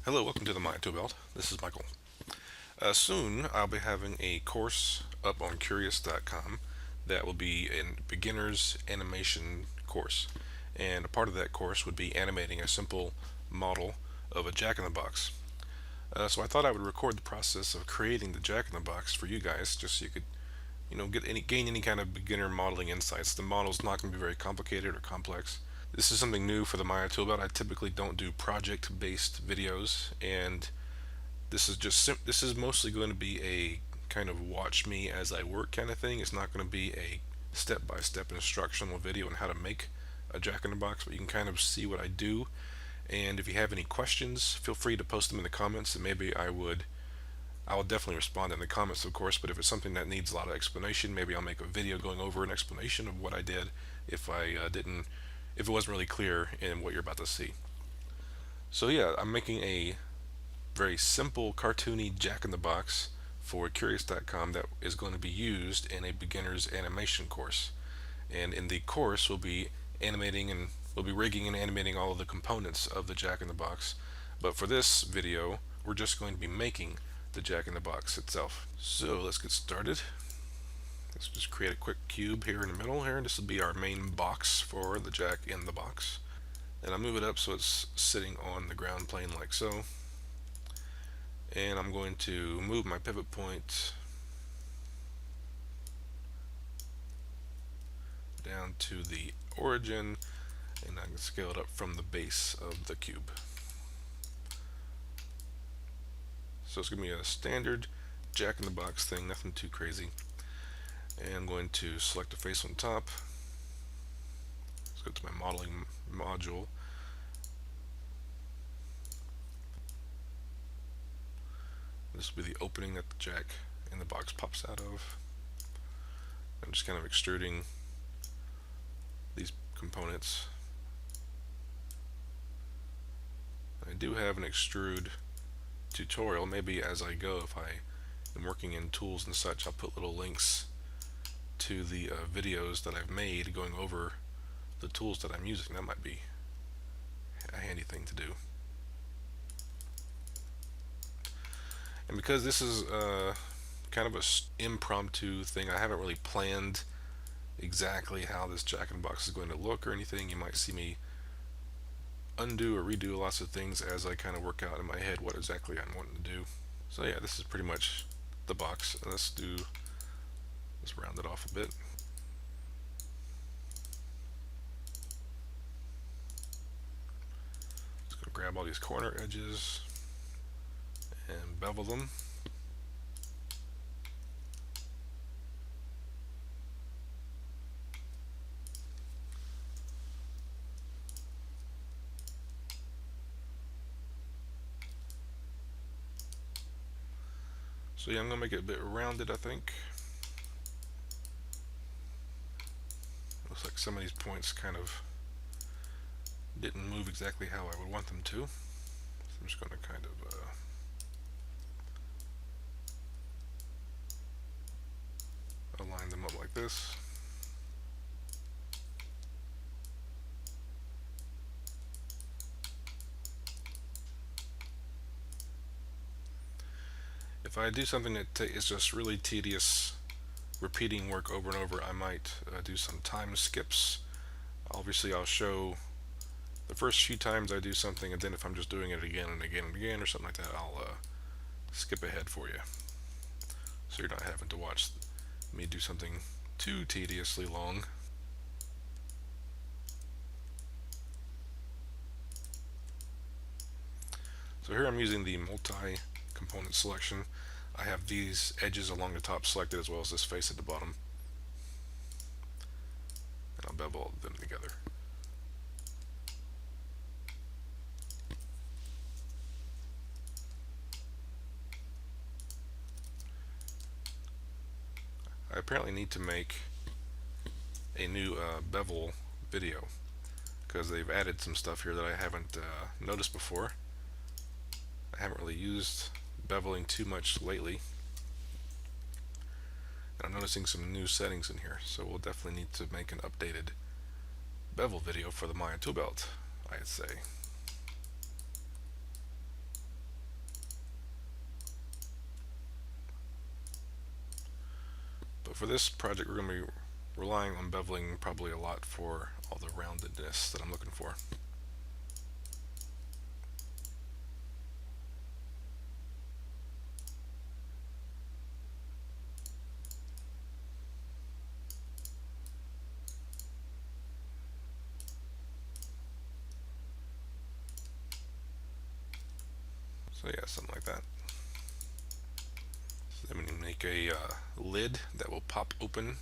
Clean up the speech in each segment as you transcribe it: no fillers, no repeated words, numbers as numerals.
Hello, welcome to the My Toolbelt. This is Michael. Soon I'll be having a course up on Curious.com that will be a beginner's animation course. And a part of that course would be animating a simple model of a jack-in-the-box. So I thought I would record the process of creating the jack-in-the-box for you guys, just so you could, gain any kind of beginner modeling insights. The model's not going to be very complicated or complex. This is something new for the Maya Toolbelt. I typically don't do project-based videos, and this is mostly going to be a kind of watch me as I work kind of thing. It's not going to be a step-by-step instructional video on how to make a jack-in-the-box, but you can kind of see what I do. And if you have any questions, feel free to post them in the comments, and maybe I will definitely respond in the comments, of course. But if it's something that needs a lot of explanation, maybe I'll make a video going over an explanation of what I did if I didn't if it wasn't really clear in what you're about to see. So yeah, I'm making a very simple cartoony jack-in-the-box for Curious.com that is going to be used in a beginner's animation course. And in the course, we'll be rigging and animating all of the components of the jack-in-the-box. But for this video, we're just going to be making the jack-in-the-box itself. So let's get started. Let's just create a quick cube here in the middle here. This will be our main box for the jack-in-the-box. And I'll move it up so it's sitting on the ground plane like so. And I'm going to move my pivot point down to the origin, and I can scale it up from the base of the cube. So it's going to be a standard jack-in-the-box thing, nothing too crazy. And I'm going to select the face on top. Let's go to my modeling module. This will be the opening that the jack in the box pops out of. I'm just kind of extruding these components. I do have an extrude tutorial. Maybe as I go, if I am working in tools and such, I'll put little links to the videos that I've made going over the tools that I'm using. That might be a handy thing to do. And because this is kind of a impromptu thing, I haven't really planned exactly how this jack-in-the-box is going to look or anything. You might see me undo or redo lots of things as I kind of work out in my head what exactly I'm wanting to do. So yeah, this is pretty much the box. Let's round it off a bit. Just gonna grab all these corner edges and bevel them. So yeah, I'm gonna make it a bit rounded, I think. Looks like some of these points kind of didn't move exactly how I would want them to. So I'm just gonna kind of align them up like this. If I do something that is just really tedious, repeating work over and over, I might do some time skips. Obviously, I'll show the first few times I do something, and then if I'm just doing it again and again and again or something like that, I'll skip ahead for you, so you're not having to watch me do something too tediously long. So here I'm using the multi-component selection. I have these edges along the top selected as well as this face at the bottom, and I'll bevel them together. I apparently need to make a new bevel video because they've added some stuff here that I haven't noticed before. I haven't really used beveling too much lately, and I'm noticing some new settings in here, so we'll definitely need to make an updated bevel video for the Maya Toolbelt, I'd say. So for this project, we're going to be relying on beveling probably a lot for all the roundedness that I'm looking for. So yeah, something like that. So then we need to make a lid that will pop open.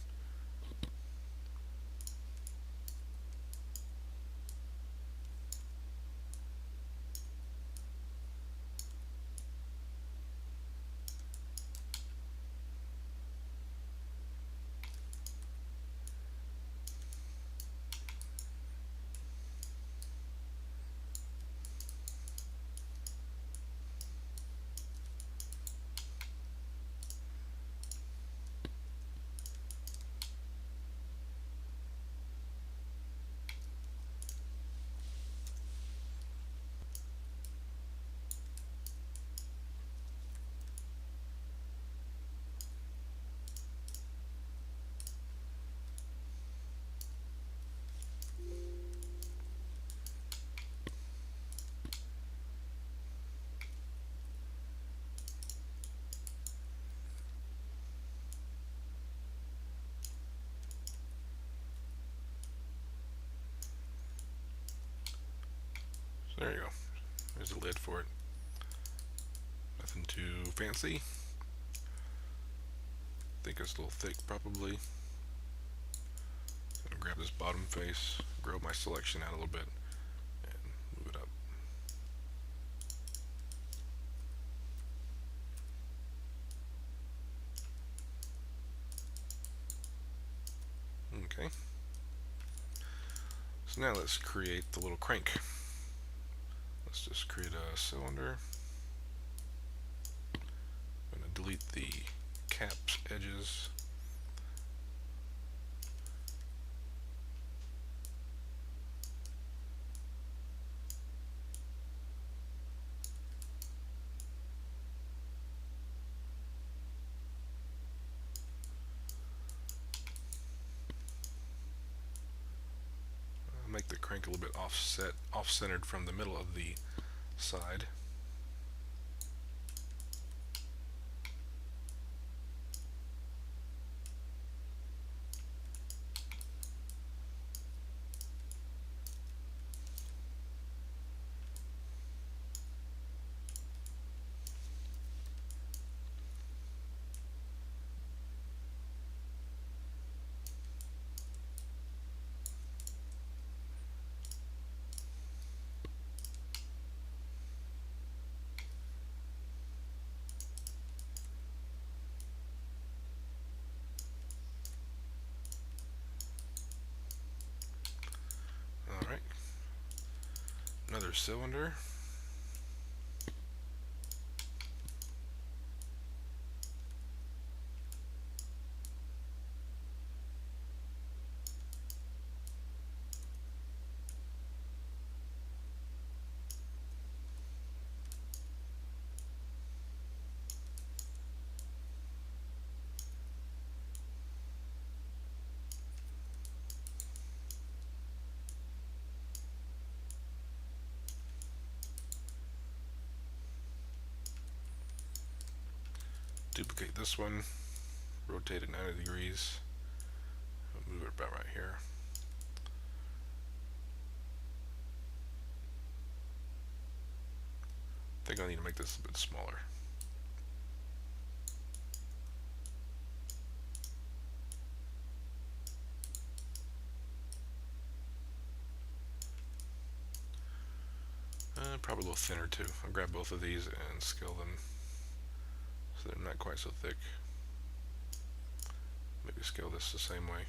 So there you go. There's a lid for it. Nothing too fancy. I think it's a little thick probably. I'm gonna grab this bottom face, grow my selection out a little bit, and move it up. Okay. So now let's create the little crank. Let's just create a cylinder. I'm going to delete the caps edges. Make the crank a little bit off-centered from the middle of the side. Alright, another cylinder. Duplicate this one, rotate it 90 degrees, move it about right here. I think I need to make this a bit smaller. Probably a little thinner too. I'll grab both of these and scale them so they're not quite so thick. Maybe scale this the same way.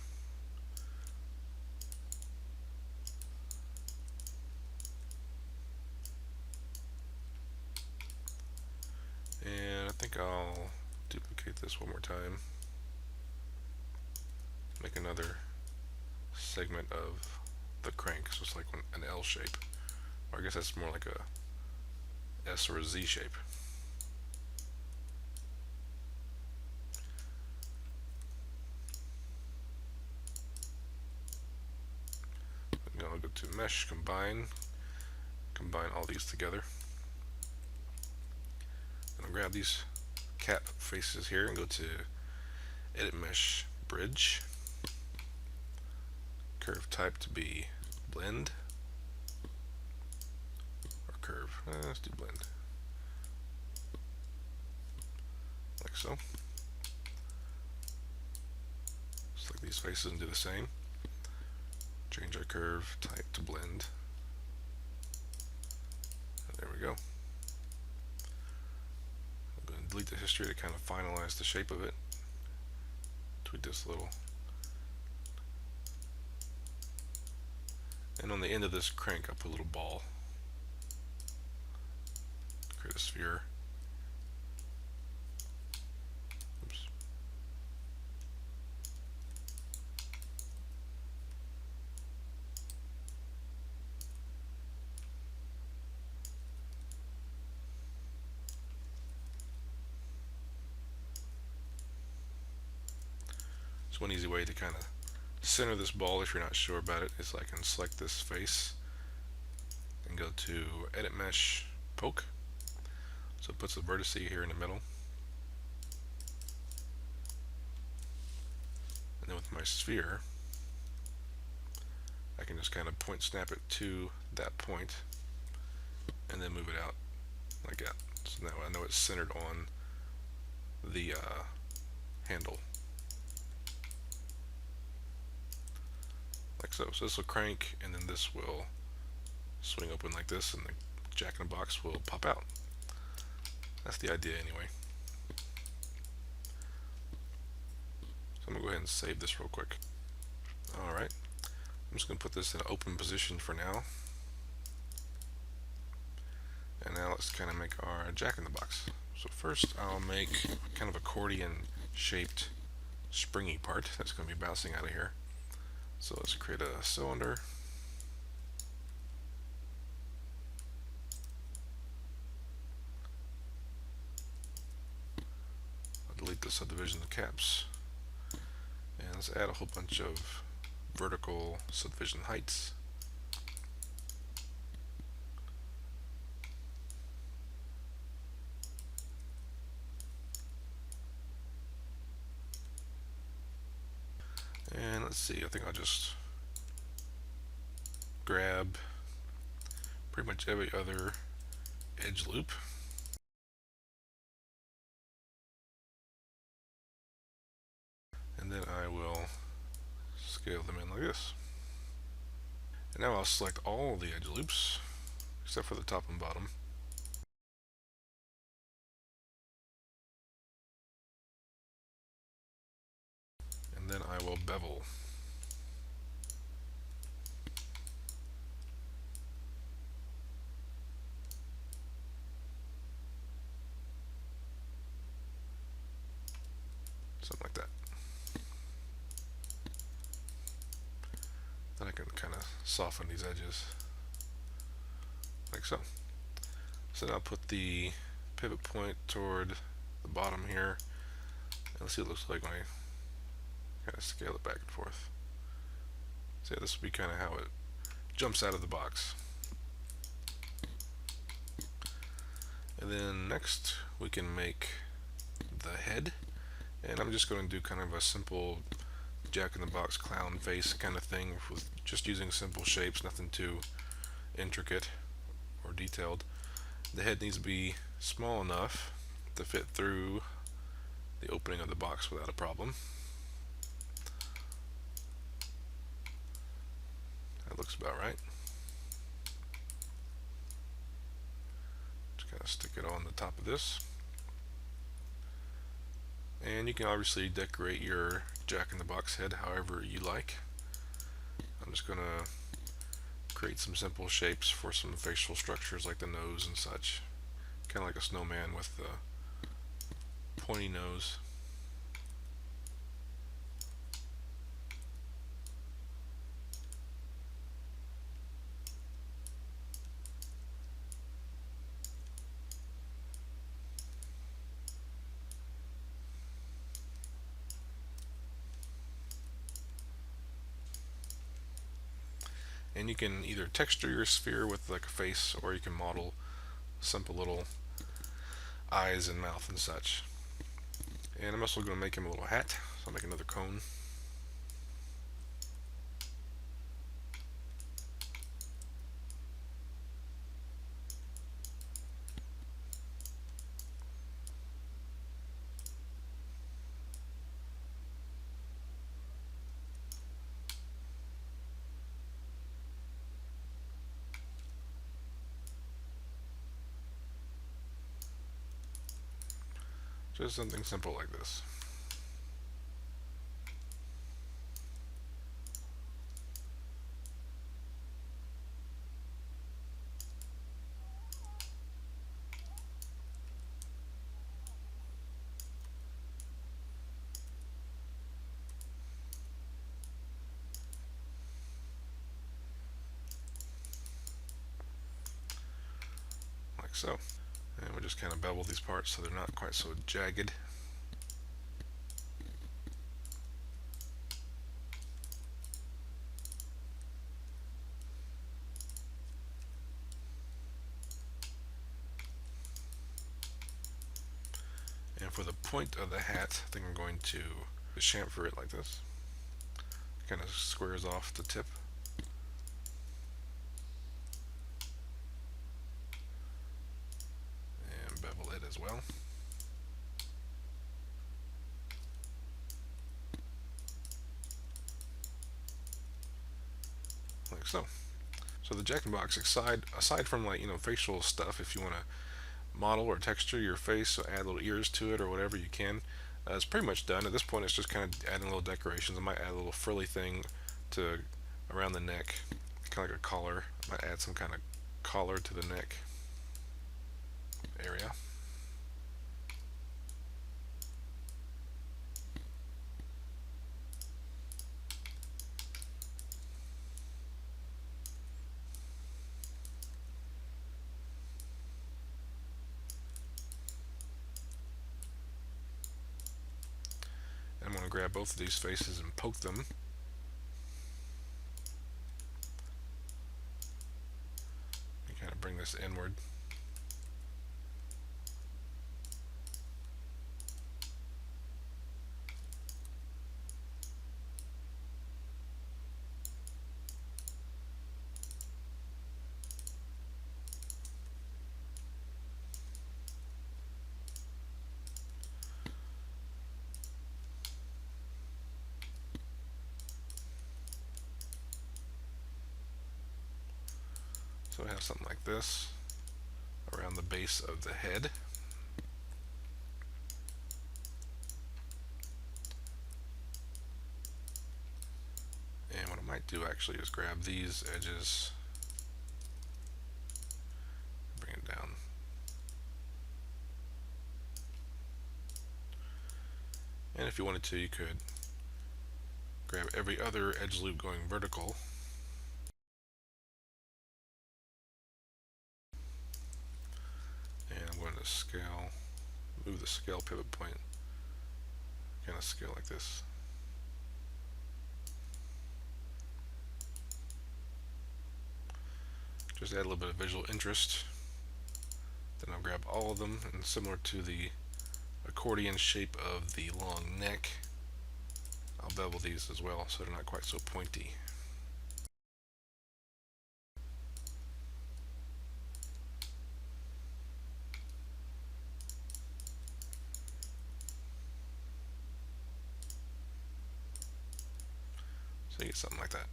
And I think I'll duplicate this one more time. Make another segment of the crank, so it's like an L shape. Or I guess that's more like a S or a Z shape. to mesh, combine all these together. I'm gonna grab these cap faces here and go to edit mesh bridge, curve type to be blend, or curve, let's do blend, like so. Select these faces and do the same. Change our curve type to blend. And there we go. I'm going to delete the history to kind of finalize the shape of it. Tweak this a little. And on the end of this crank, I'll put a little ball. Create a sphere. Oops. So one easy way to kind of center this ball, if you're not sure about it, is I can select this face and go to edit mesh poke. So it puts the vertex here in the middle. And then with my sphere, I can just kind of point snap it to that point and then move it out like that. So now I know it's centered on the handle. Like so. So this will crank, and then this will swing open like this, and the jack in the box will pop out. That's the idea anyway. So I'm going to go ahead and save this real quick. Alright, I'm just going to put this in an open position for now. And now let's kind of make our jack in the box. So first I'll make kind of accordion shaped springy part that's going to be bouncing out of here. So let's create a cylinder. I'll delete the subdivision of caps. And let's add a whole bunch of vertical subdivision heights. And let's see, I think I'll just grab pretty much every other edge loop. And then I will scale them in like this. And now I'll select all the edge loops, except for the top and bottom. And then I will bevel. Something like that. Then I can kind of soften these edges, like so. So now I'll put the pivot point toward the bottom here. And let's see what it looks like when I kind of scale it back and forth. So yeah, this will be kind of how it jumps out of the box. And then next we can make the head. And I'm just going to do kind of a simple jack-in-the-box clown face kind of thing with just using simple shapes, nothing too intricate or detailed. The head needs to be small enough to fit through the opening of the box without a problem. That looks about right. Just kind of stick it on the top of this. And you can obviously decorate your jack-in-the-box head however you like. I'm just going to create some simple shapes for some facial structures like the nose and such. Kind of like a snowman with the pointy nose. And you can either texture your sphere with like a face, or you can model simple little eyes and mouth and such. And I'm also going to make him a little hat, so I'll make another cone. Just something simple like this. Like so. And we'll just kind of bevel these parts so they're not quite so jagged. And for the point of the hat, I think I'm going to chamfer it like this. Kind of squares off the tip. And bevel it as well. Like so. So the Jack in the Box, aside from like, facial stuff, if you want to model or texture your face, so add little ears to it or whatever you can, it's pretty much done. At this point, it's just kind of adding little decorations. I might add a little frilly thing to around the neck, kind of like a collar. I might add some kind of collar to the neck area. And I'm going to grab both of these faces and poke them. And kind of bring this inward. So I have something like this around the base of the head. And what I might do actually is grab these edges, bring it down. And if you wanted to, you could grab every other edge loop going vertical. And I'm going to scale, move the scale pivot point, kind of scale like this. Just add a little bit of visual interest. Then I'll grab all of them, and similar to the accordion shape of the long neck, I'll bevel these as well so they're not quite so pointy. So you get something like that.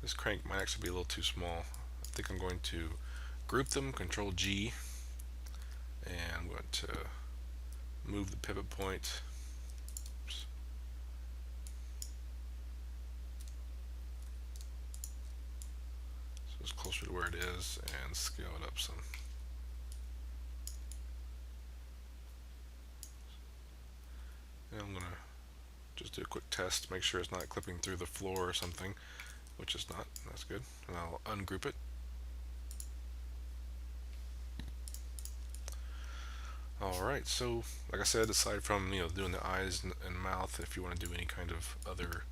This crank might actually be a little too small. I think I'm going to group them, Control G, and I'm going to move the pivot point. Oops. So it's closer to where it is, and scale it up some. And I'm going to just do a quick test, make sure it's not clipping through the floor or something, which is not. That's good. And I'll ungroup it. Alright, so like I said, aside from doing the eyes and mouth, if you want to do any kind of other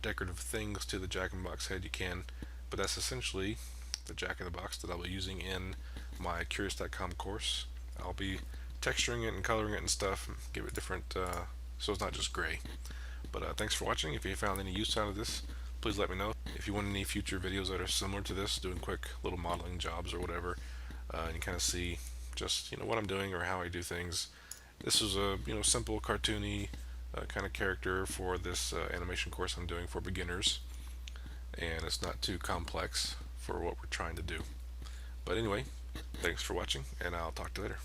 decorative things to the Jack-in-the-Box head, you can. But that's essentially the Jack-in-the-Box that I'll be using in my Curious.com course. I'll be texturing it and coloring it and stuff, and give it different, so it's not just gray. But thanks for watching. If you found any use out of this, please let me know. If you want any future videos that are similar to this, doing quick little modeling jobs or whatever, and you kind of see just what I'm doing or how I do things. This is a simple cartoony kind of character for this animation course I'm doing for beginners, and it's not too complex for what we're trying to do. But anyway, thanks for watching, and I'll talk to you later.